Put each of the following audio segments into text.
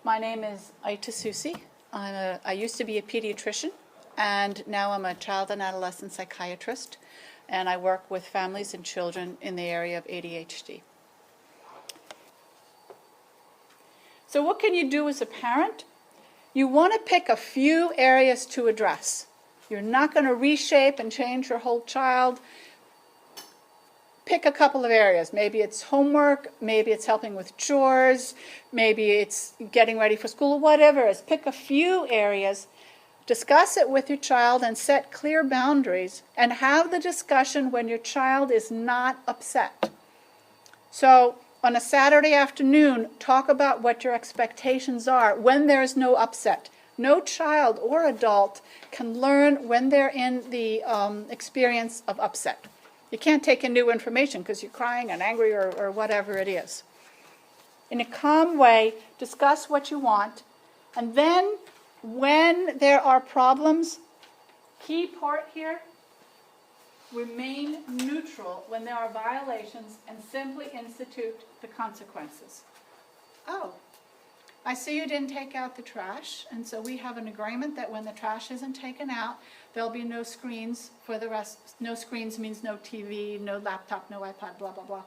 My name is Aita Susi. I used to be a pediatrician, and now I'm a child and adolescent psychiatrist, and I work with families and children in the area of ADHD. So what can you do as a parent? You want to pick a few areas to address. You're not going to reshape and change your whole child. Pick a couple of areas. Maybe it's homework, maybe it's helping with chores, maybe it's getting ready for school, whatever it is. Pick a few areas, discuss it with your child, and set clear boundaries, and have the discussion when your child is not upset. So on a Saturday afternoon, talk about what your expectations are when there's no upset. No child or adult can learn when they're in the experience of upset. You can't take in new information because you're crying and angry or whatever it is. In a calm way, discuss what you want, and then when there are problems, key part here, remain neutral when there are violations and simply institute the consequences. Oh, I see you didn't take out the trash, and so we have an agreement that when the trash isn't taken out, there'll be no screens for the rest. No screens means no TV, no laptop, no iPad, blah, blah, blah,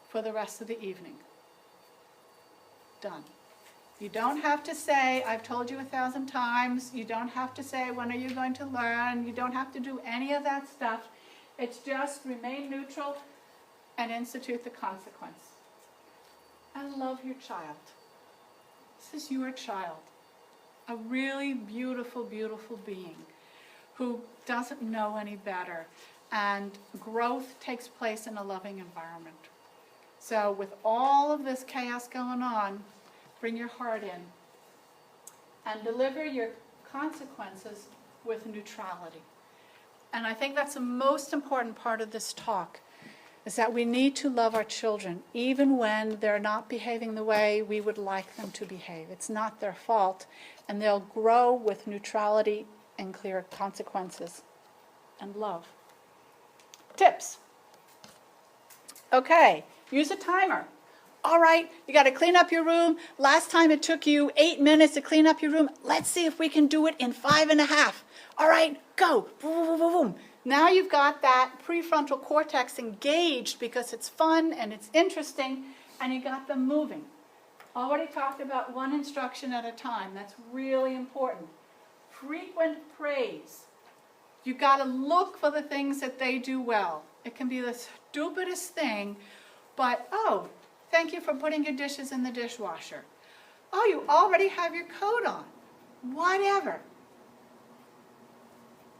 for the rest of the evening. Done. You don't have to say, I've told you 1,000 times. You don't have to say, when are you going to learn? You don't have to do any of that stuff. It's just remain neutral and institute the consequence. And love your child. This is your child, a really beautiful, beautiful being who doesn't know any better, and growth takes place in a loving environment. So with all of this chaos going on, bring your heart in and deliver your consequences with neutrality. And I think that's the most important part of this talk, is that we need to love our children even when they're not behaving the way we would like them to behave. It's not their fault, and they'll grow with neutrality and clear consequences and love. Tips. Okay, use a timer. All right, you got to clean up your room. Last time it took you 8 minutes to clean up your room. Let's see if we can do it in 5.5. All right, go. Boom, boom, boom, boom. Now you've got that prefrontal cortex engaged because it's fun and it's interesting, and you got them moving. Already talked about one instruction at a time. That's really important. Frequent praise. You've got to look for the things that they do well. It can be the stupidest thing, but, oh, thank you for putting your dishes in the dishwasher. Oh, you already have your coat on. Whatever.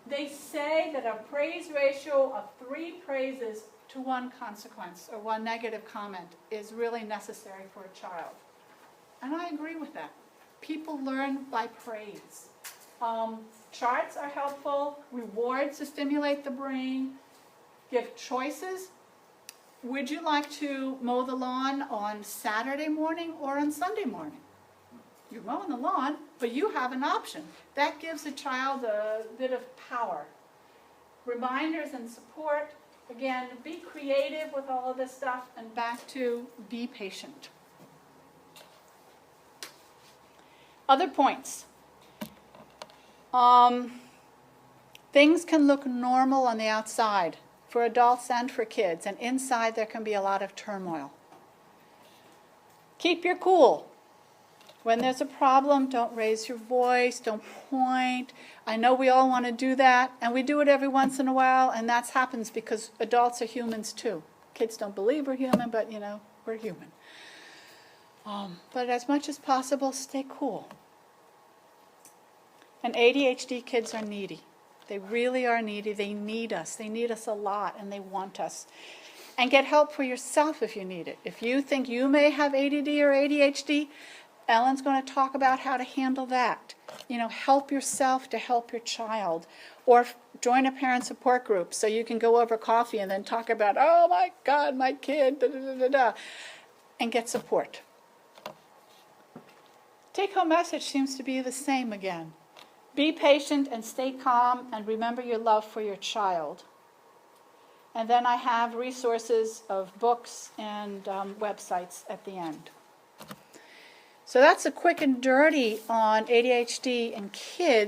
They say that a praise ratio of 3 praises to 1 consequence or 1 negative comment is really necessary for a child. And I agree with that. People learn by praise. Charts are helpful. Rewards to stimulate the brain. Give choices. Would you like to mow the lawn on Saturday morning or on Sunday morning? You're mowing the lawn, but you have an option. That gives a child a bit of power. Reminders and support. Again, be creative with all of this stuff, and back to be patient. Other points. Things can look normal on the outside for adults and for kids, and inside there can be a lot of turmoil. Keep your cool. When there's a problem, don't raise your voice, don't point. I know we all want to do that, and we do it every once in a while, and that happens because adults are humans too. Kids don't believe we're human, but, you know, we're human. But as much as possible, stay cool. And ADHD kids are needy. They really are needy. They need us. They need us a lot, and they want us. And get help for yourself if you need it. If you think you may have ADD or ADHD, Ellen's going to talk about how to handle that. You know, help yourself to help your child. Or join a parent support group so you can go over coffee and then talk about, oh my God, my kid, da, da, da, da, da, and get support. Take-home message seems to be the same again. Be patient and stay calm, and remember your love for your child. And then I have resources of books and websites at the end. So So that's a quick and dirty on ADHD in kids.